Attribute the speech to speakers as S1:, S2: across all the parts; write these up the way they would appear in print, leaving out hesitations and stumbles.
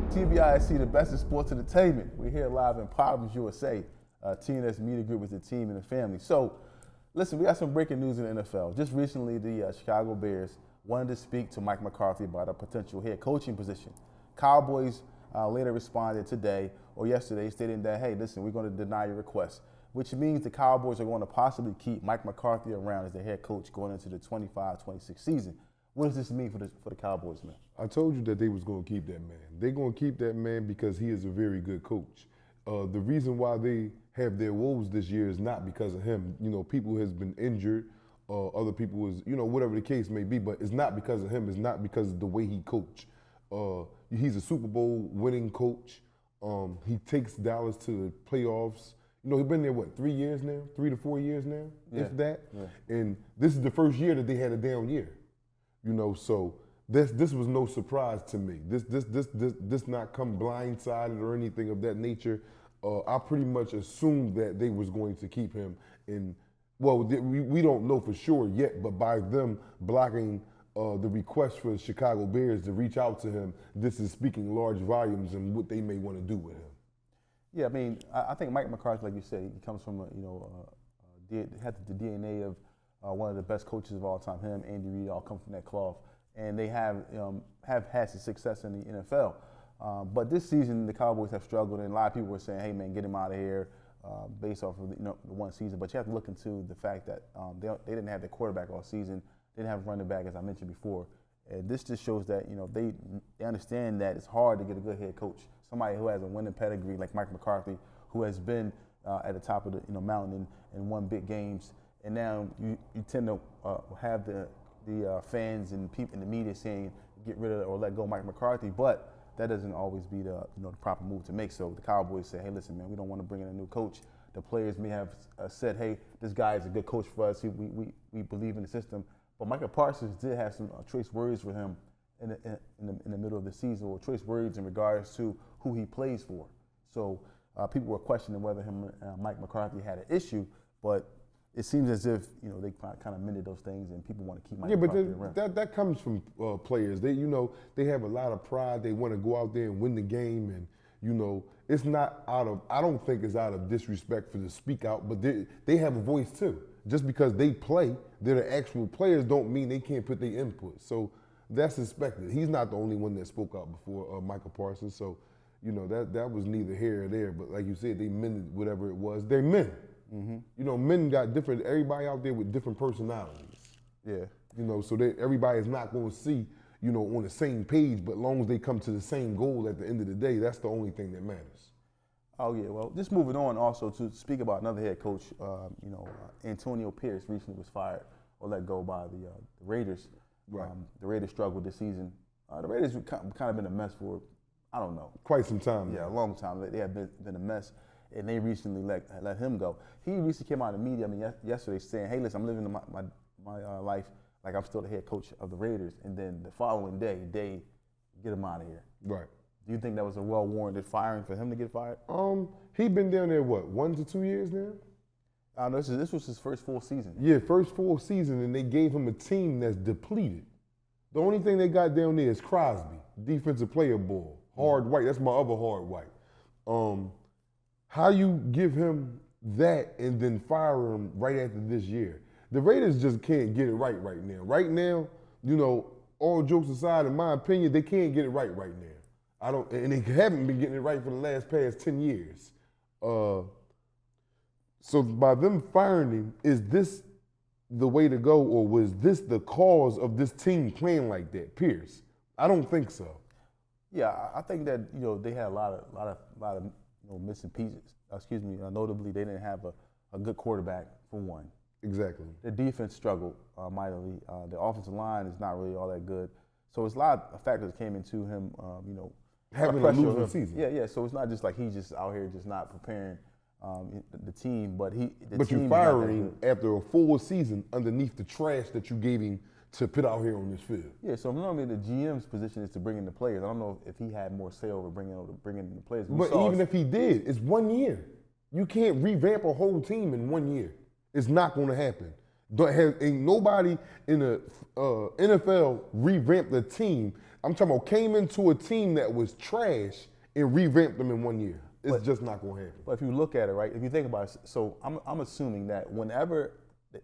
S1: TBISC, the best in sports entertainment. We're here live in Providence, USA. TNS Media Group with the team and the family. So, listen, we got some breaking news in the NFL. Just recently, the Chicago Bears wanted to speak to Mike McCarthy about a potential head coaching position. Cowboys later responded today or yesterday stating that, hey, listen, we're going to deny your request, which means the Cowboys are going to possibly keep Mike McCarthy around as the head coach going into the 25-26 season. What does this mean for the Cowboys, man?
S2: I told you that they was going to keep that man. They're going to keep that man because he is a very good coach. The reason why they have their woes this year is not because of him. You know, people has been injured, other people is, you know, whatever the case may be, but it's not because of him. It's not because of the way he coach. He's a Super Bowl winning coach. He takes Dallas to the playoffs. You know, he's been there, what, 3 years now? 3 to 4 years now, if that. Yeah. And this is the first year that they had a down year. You know, so this was no surprise to me. This not come blindsided or anything of that nature. I pretty much assumed that they was going to keep him in. Well, we don't know for sure yet, but by them blocking the request for the Chicago Bears to reach out to him, this is speaking large volumes and what they may want to do with him.
S1: Yeah, I mean, I think Mike McCarthy, like you said, he comes from had the DNA of one of the best coaches of all time. Him, Andy Reid, all come from that cloth, and they have had some success in the NFL. But this season, the Cowboys have struggled, and a lot of people were saying, "Hey, man, get him out of here," based off of the one season. But you have to look into the fact that they didn't have their quarterback all season. They didn't have a running back, as I mentioned before. And this just shows that they understand that it's hard to get a good head coach, somebody who has a winning pedigree like Mike McCarthy, who has been at the top of the mountain and won big games. And now you tend to have the fans and people in the media saying get rid of or let go Mike McCarthy, but that doesn't always be the proper move to make. So the Cowboys say, hey, listen, man, we don't want to bring in a new coach. The players may have said, hey, this guy is a good coach for us. We believe in the system. But Micah Parsons did have some choice words for him in the middle of the season, or choice words in regards to who he plays for. So people were questioning whether him and Mike McCarthy had an issue, but it seems as if they kind of mended those things, and people want to keep Mike McCarthy around.
S2: Yeah, but that comes from players. They have a lot of pride. They want to go out there and win the game, and it's not I don't think it's out of disrespect for to speak out, but they have a voice too. Just because they play, they're the actual players, don't mean they can't put their input. So that's expected. He's not the only one that spoke out before Micah Parsons. So that was neither here or there. But like you said, they mended whatever it was. They're men. Mm-hmm. Men got different. Everybody out there with different personalities.
S1: Yeah.
S2: So that everybody is not going to see on the same page. But as long as they come to the same goal at the end of the day, that's the only thing that matters.
S1: Oh, yeah. Well, just moving on also to speak about another head coach, Antonio Pierce recently was fired or let go by the Raiders.
S2: Right.
S1: The Raiders struggled this season. The Raiders have kind of been a mess for, I don't know.
S2: Quite some time.
S1: Yeah, a long time. They have been a mess, and they recently let him go. He recently came out in the media, yesterday saying, hey, listen, I'm living my life like I'm still the head coach of the Raiders, and then the following day, they get him out of here.
S2: Right.
S1: Do you think that was a well-warranted firing for him to get fired?
S2: He been down there, 1 to 2 years now?
S1: This was his first full season.
S2: Yeah, first full season, and they gave him a team that's depleted. The only thing they got down there is Crosby, defensive player ball, hard white. That's my other hard white. How you give him that and then fire him right after this year? The Raiders just can't get it right now. Right now, all jokes aside, in my opinion, they can't get it right now. And they haven't been getting it right for the past 10 years. So by them firing him, is this the way to go, or was this the cause of this team playing like that, Pierce? I don't think so.
S1: Yeah, I think that they had a lot of missing pieces. Notably, they didn't have a good quarterback for one.
S2: Exactly.
S1: The defense struggled mightily. The offensive line is not really all that good. So it's a lot of factors that came into him.
S2: Having a losing season.
S1: Yeah. So it's not just like he's just out here just not preparing the team, but
S2: you fire him after a full season underneath the trash that you gave him to put out here on this field.
S1: Yeah. So normally the GM's position is to bring in the players. I don't know if he had more say over bringing in the players.
S2: But even if he did, it's 1 year. You can't revamp a whole team in 1 year. It's not going to happen. Ain't nobody in the NFL revamped a team I'm talking about came into a team that was trash and revamped them in 1 year. It's just not going to happen.
S1: But if you look at it, right, if you think about it, so I'm assuming that whenever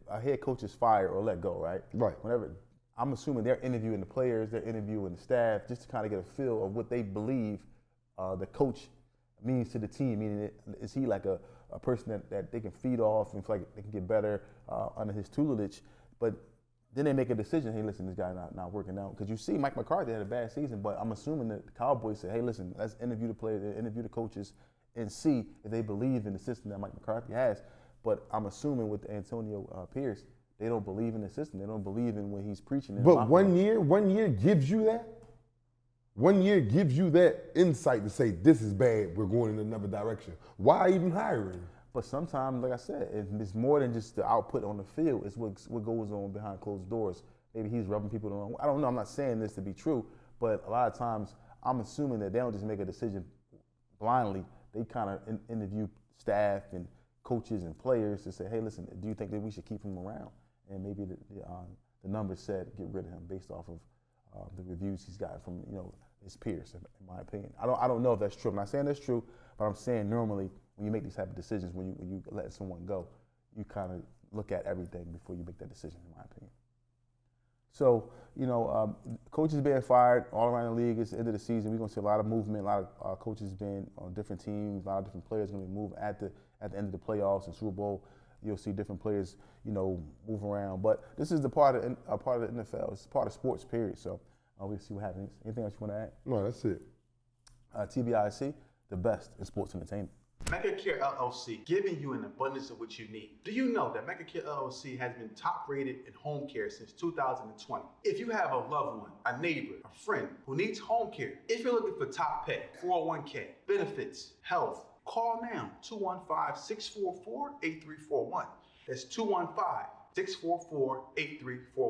S1: a head coach is fired or let go, right?
S2: Right.
S1: Whenever, I'm assuming they're interviewing the players, they're interviewing the staff, just to kind of get a feel of what they believe the coach means to the team. Meaning, is he like a person that they can feed off and feel like they can get better under his tutelage? But then they make a decision, hey, listen, this guy not working out. Because you see Mike McCarthy had a bad season, but I'm assuming that the Cowboys said, hey, listen, let's interview the players, interview the coaches, and see if they believe in the system that Mike McCarthy has. But I'm assuming with Antonio Pierce, they don't believe in the system. They don't believe in what he's preaching.
S2: But 1 year gives you that? 1 year gives you that insight to say, this is bad, we're going in another direction. Why even hire him?
S1: But sometimes, like I said, it's more than just the output on the field. It's what goes on behind closed doors. Maybe he's rubbing people the wrong way. I don't know. I'm not saying this to be true, but a lot of times I'm assuming that they don't just make a decision blindly. They kind of interview staff and coaches and players to say, hey, listen, do you think that we should keep him around? And maybe the numbers said get rid of him based off of the reviews he's gotten from his peers, in my opinion. I don't know if that's true. I'm not saying that's true, but I'm saying normally when you make these type of decisions, when you let someone go, you kind of look at everything before you make that decision, in my opinion. So, coaches being fired all around the league. It's the end of the season. We're going to see a lot of movement, a lot of coaches being on different teams, a lot of different players going to be moved at the end of the playoffs and Super Bowl. You'll see different players, move around. But this is the part of the NFL. It's part of sports, period. So we'll see what happens. Anything else you want to add?
S2: No, that's it.
S1: TBIC, the best in sports entertainment.
S3: MegaCare LLC, giving you an abundance of what you need. Do you know that MegaCare LLC has been top rated in home care since 2020? If you have a loved one, a neighbor, a friend who needs home care, if you're looking for top pay, 401k, benefits, health, call now, 215-644-8341. That's 215-644-8341.